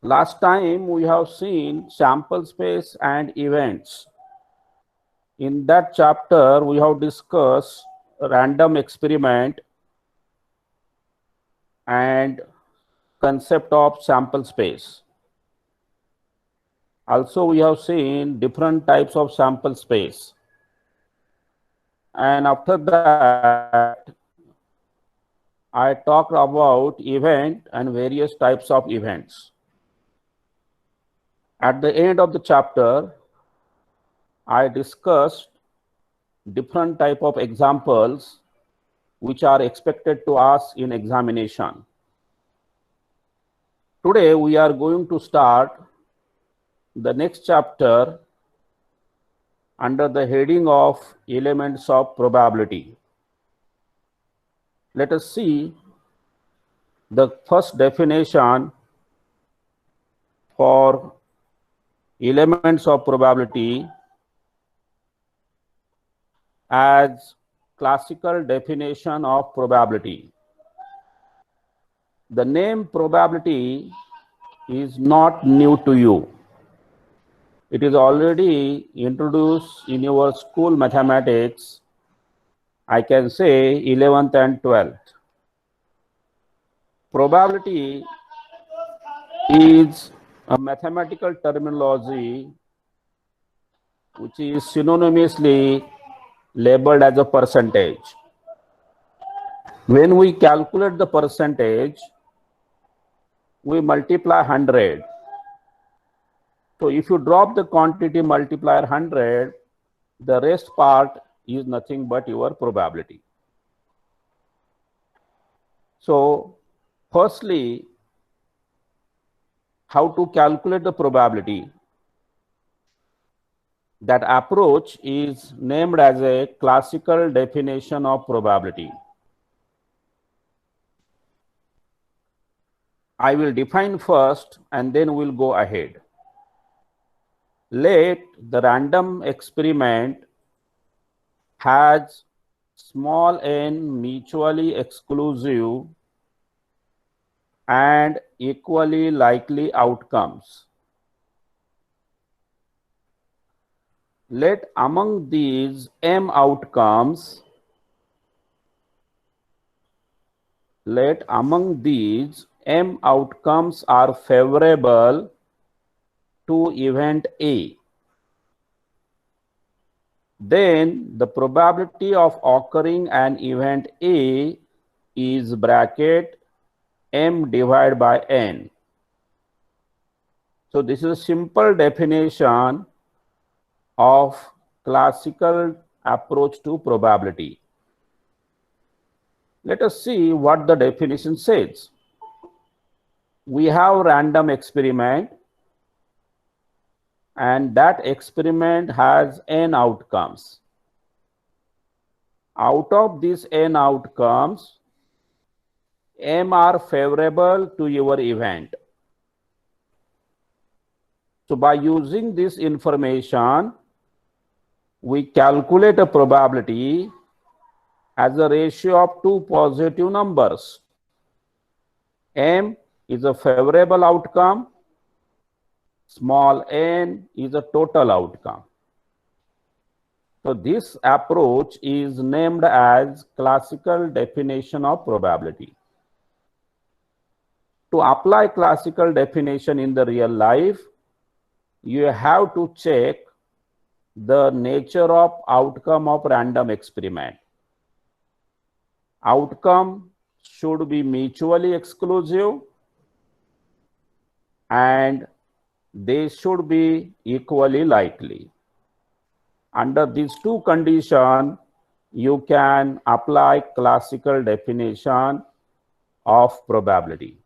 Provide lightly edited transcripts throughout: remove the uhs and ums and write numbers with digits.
Last time we have seen sample space and events. In that chapter, we have discussed random experiment and concept of sample space. Also, we have seen different types of sample space. And after that, I talked about event and various types of events. At the end of the chapter, I discussed different type of examples which are expected to us in examination. Today we are going to start the next chapter under the heading of elements of probability. Let us see the first definition for elements of probability as classical definition of probability. The name probability is not new to you. It is already introduced in your school mathematics, I can say 11th and 12th. Probability is a mathematical terminology which is synonymously labeled as a percentage. When we calculate the percentage, we multiply 100. So if you drop the quantity multiplier 100, the rest part is nothing but your probability. So firstly, how to calculate the probability? That approach is named as a classical definition of probability. I will define first and then we'll go ahead. Let the random experiment has small n mutually exclusive and equally likely outcomes. Let among these m outcomes, are favorable to event A. Then the probability of occurring an event A is bracket m divided by n. So this is a simple definition of classical approach to probability. Let us see what the definition says. We have random experiment and that experiment has n outcomes. Out of these n outcomes, m are favorable to your event. So by using this information, we calculate a probability as a ratio of two positive numbers. M is a favorable outcome, small n is a total outcome. So this approach is named as classical definition of probability. To apply classical definition in the real life, you have to check the nature of outcome of random experiment. Outcome should be mutually exclusive and they should be equally likely. Under these two conditions, you can apply classical definition of probability.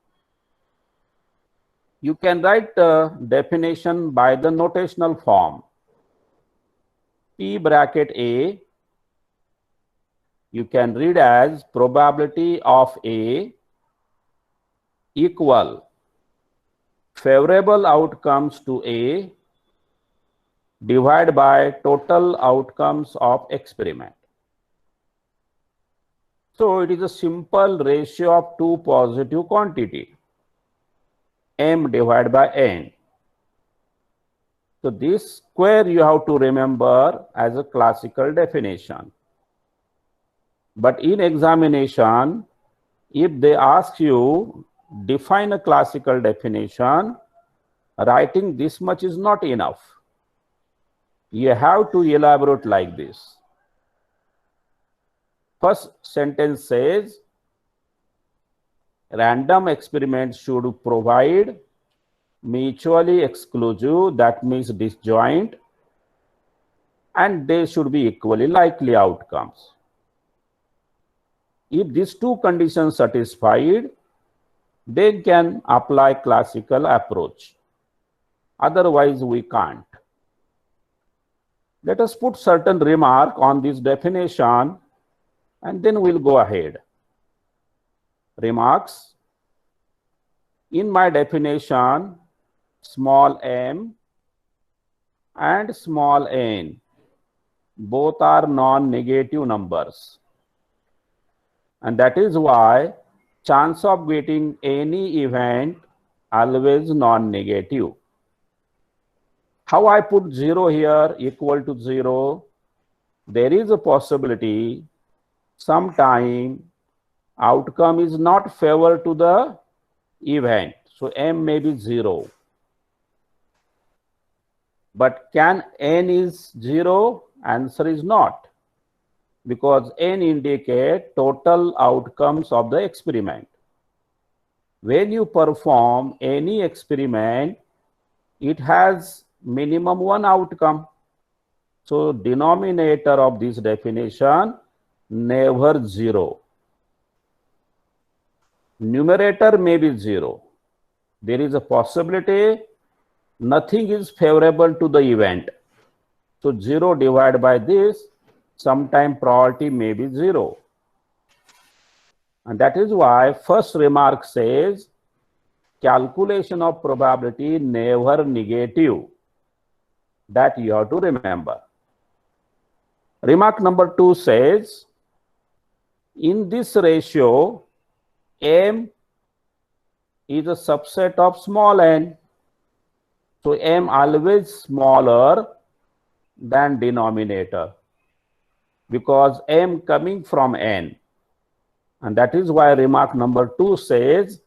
You can write the definition by the notational form. P bracket A, you can read as probability of A equal favorable outcomes to A divided by total outcomes of experiment. So it is a simple ratio of two positive quantity. m divided by n. So this square you have to remember as a classical definition. But in examination, if they ask you define a classical definition, writing this much is not enough. You have to elaborate like this. First sentence says, random experiments should provide mutually exclusive, that means disjoint, and they should be equally likely outcomes. If these two conditions satisfied, they can apply classical approach. Otherwise, we can't. Let us put certain remark on this definition and then we'll go ahead. Remarks. In my definition, small m and small n both are non-negative numbers. And that is why chance of getting any event always non-negative. How I put 0 here equal to 0? There is a possibility sometime outcome is not favor to the event. So m may be 0. But can n is 0? Answer is not. Because n indicate total outcomes of the experiment. When you perform any experiment, it has minimum one outcome. So denominator of this definition, never 0. Numerator may be 0. There is a possibility nothing is favorable to the event. So 0 divided by this, sometime probability may be 0. And that is why first remark says calculation of probability never negative. That you have to remember. Remark number 2 says, in this ratio, m is a subset of small n. So m always smaller than denominator, because m coming from n. And that is why remark number 2 says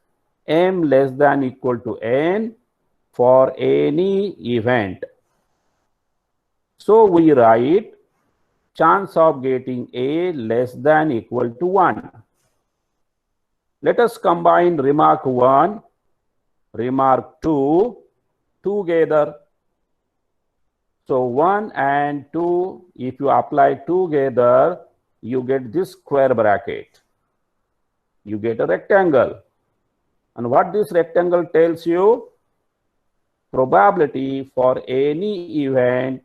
m less than equal to n for any event. So we write chance of getting a less than equal to 1. Let us combine remark 1, remark 2 together. So 1 and 2, if you apply together, you get this square bracket. You get a rectangle. And what this rectangle tells you? Probability for any event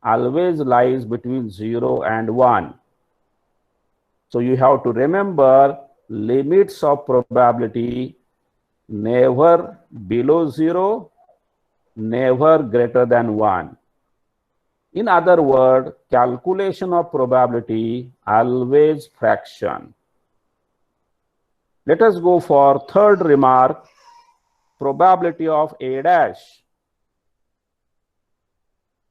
always lies between 0 and 1. So you have to remember limits of probability, never below 0, never greater than 1. In other words, calculation of probability always fraction. Let us go for third remark, probability of A dash.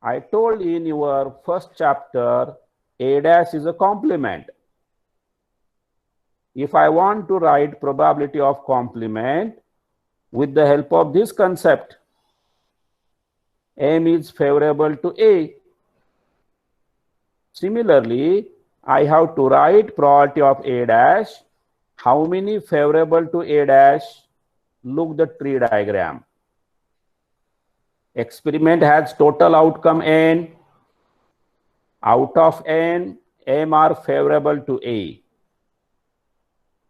I told in your first chapter, A dash is a complement. If I want to write probability of complement with the help of this concept, m is favorable to A. Similarly, I have to write probability of A dash. How many favorable to A dash? Look the tree diagram. Experiment has total outcome n. Out of n, m are favorable to A.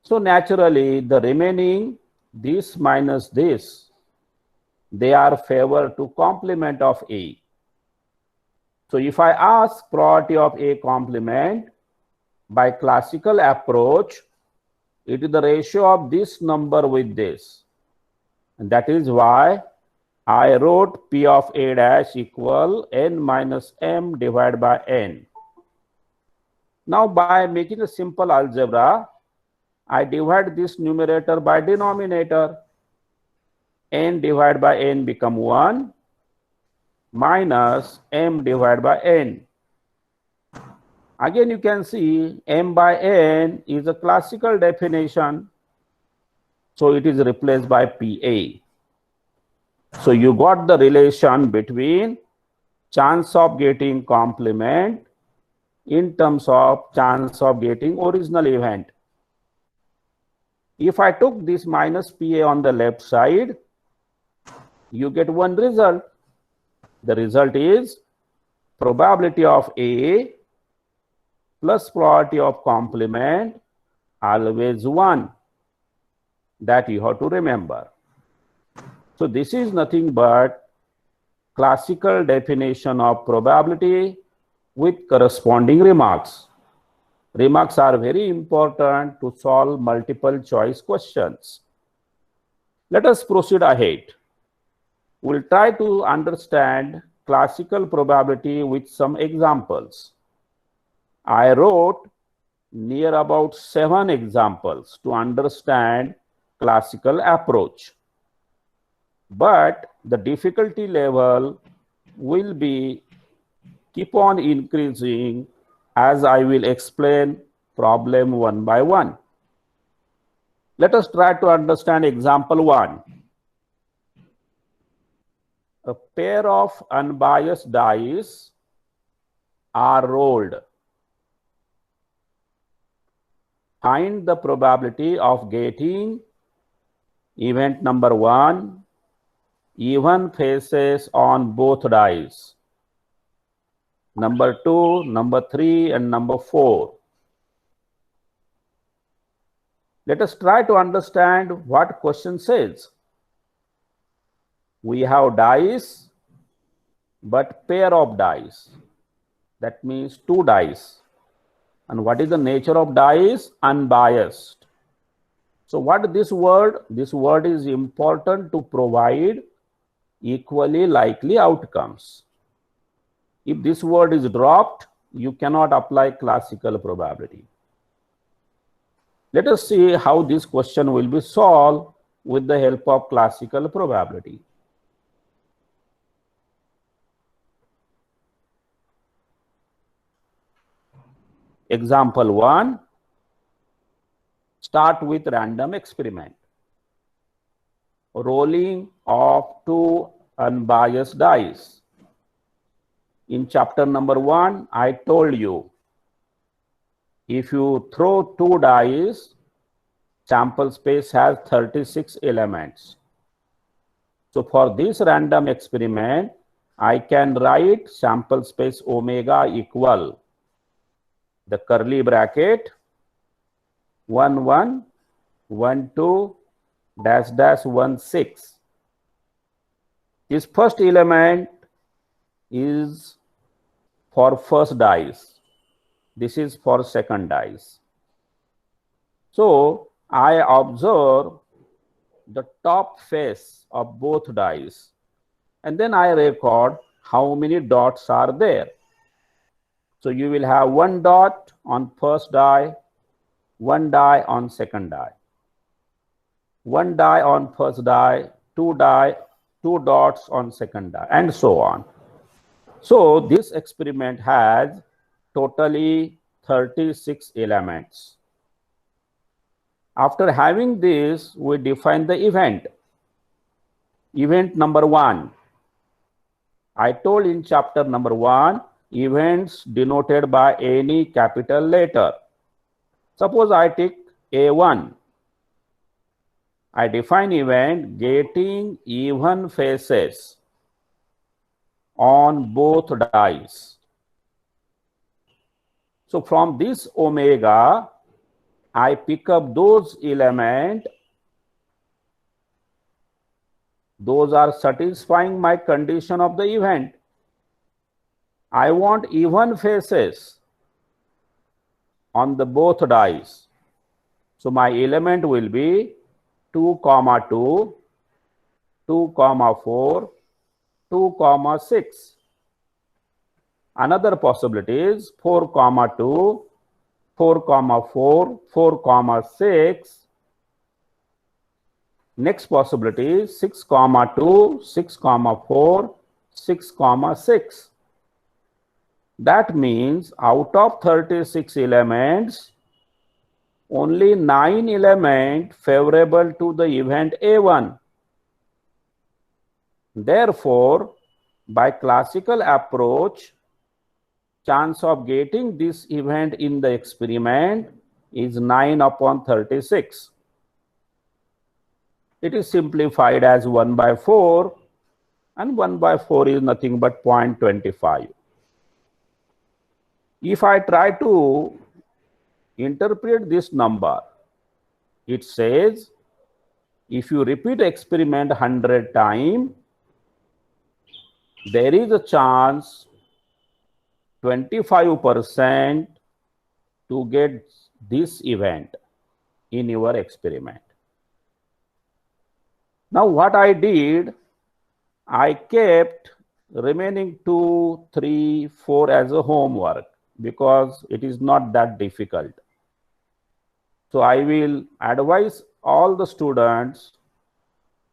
So naturally, the remaining, this minus this, they are favor to complement of A. So if I ask probability of A complement by classical approach, it is the ratio of this number with this. And that is why I wrote P of A dash equal n minus m divided by n. Now by making a simple algebra, I divide this numerator by denominator. n divided by n become 1 minus m divided by n. Again, you can see m by n is a classical definition, so it is replaced by PA. So you got the relation between chance of getting complement in terms of chance of getting original event. If I took this minus PA on the left side, you get one result. The result is probability of A plus probability of complement always 1. That you have to remember. So this is nothing but classical definition of probability with corresponding remarks. Remarks are very important to solve multiple choice questions. Let us proceed ahead. We'll try to understand classical probability with some examples. I wrote near about 7 examples to understand classical approach. But the difficulty level will be keep on increasing as I will explain problem one by one. Let us try to understand example 1. A pair of unbiased dice are rolled. Find the probability of getting event number 1, even faces on both dice. Number 2, number 3, and number 4. Let us try to understand what question says. We have dice, but pair of dice. That means 2 dice. And what is the nature of dice? Unbiased. So what this word? This word is important to provide equally likely outcomes. If this word is dropped, you cannot apply classical probability. Let us see how this question will be solved with the help of classical probability. Example 1. Start with random experiment. Rolling of 2 unbiased dice. In chapter number 1, I told you, if you throw 2 dice, sample space has 36 elements. So for this random experiment, I can write sample space omega equal the curly bracket 1 1 1 2 dash dash 1 6. This first element is for first dice. This is for second dice. So I observe the top face of both dice, and then I record how many dots are there. So you will have 1 dot on first die, 1 die on second die, 1 die on first die, 2 dots on second die, and so on. So this experiment has totally 36 elements. After having this, we define the event. Event number 1. I told in chapter number 1, events denoted by any capital letter. Suppose I take A1. I define event getting even faces on both dice. So from this omega, I pick up those elements. Those are satisfying my condition of the event. I want even faces on the both dice. So my element will be 2, 2, 2, 4, 2, 6. Another possibility is 4, 2, 4, 4, 4, 6, Next possibility is 6, 2, 6, 4, 6, 6. That means out of 36 elements, only 9 elements favorable to the event A1. Therefore, by classical approach, chance of getting this event in the experiment is 9 upon 36. It is simplified as 1 by 4, and 1 by 4 is nothing but 0.25. If I try to interpret this number, it says if you repeat experiment 100 times, there is a chance 25% to get this event in your experiment. Now what I did, I kept remaining 2, 3, 4 as a homework because it is not that difficult. So I will advise all the students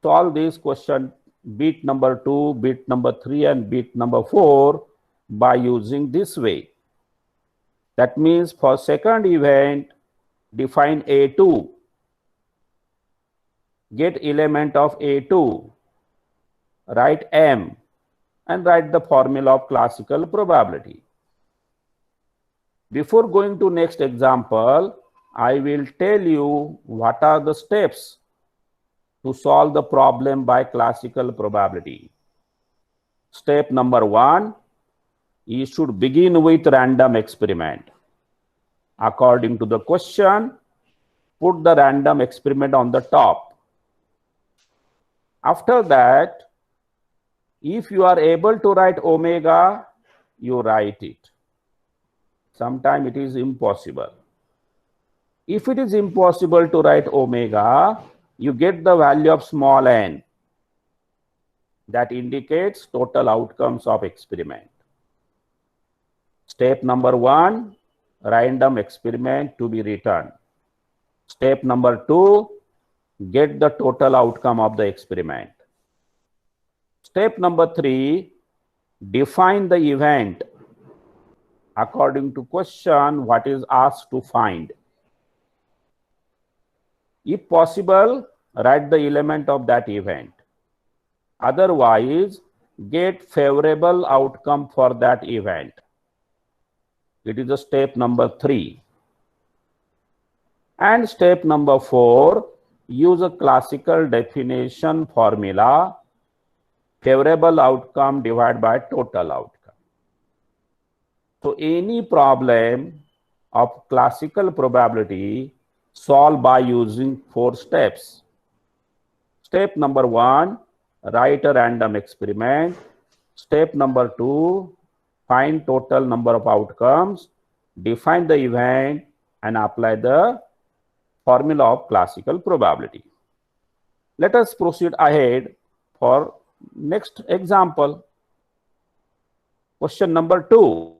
solve this question bit number 2, bit number 3 and bit number 4 by using this way. That means for second event, define A2. Get element of A2, write M, and write the formula of classical probability. Before going to next example, I will tell you what are the steps to solve the problem by classical probability. Step number 1, you should begin with random experiment. According to the question, put the random experiment on the top. After that, if you are able to write omega, you write it. Sometimes it is impossible. If it is impossible to write omega, you get the value of small n. That indicates total outcomes of experiment. Step number 1, random experiment to be written. Step number 2, get the total outcome of the experiment. Step number 3, define the event according to question what is asked to find. If possible, write the element of that event. Otherwise, get favorable outcome for that event. It is a step number 3. And step number 4, use a classical definition formula, favorable outcome divided by total outcome. So any problem of classical probability solve by using 4 steps. Step number 1, write a random experiment. Step number 2, find total number of outcomes, define the event, and apply the formula of classical probability. Let us proceed ahead for next example. Question number 2.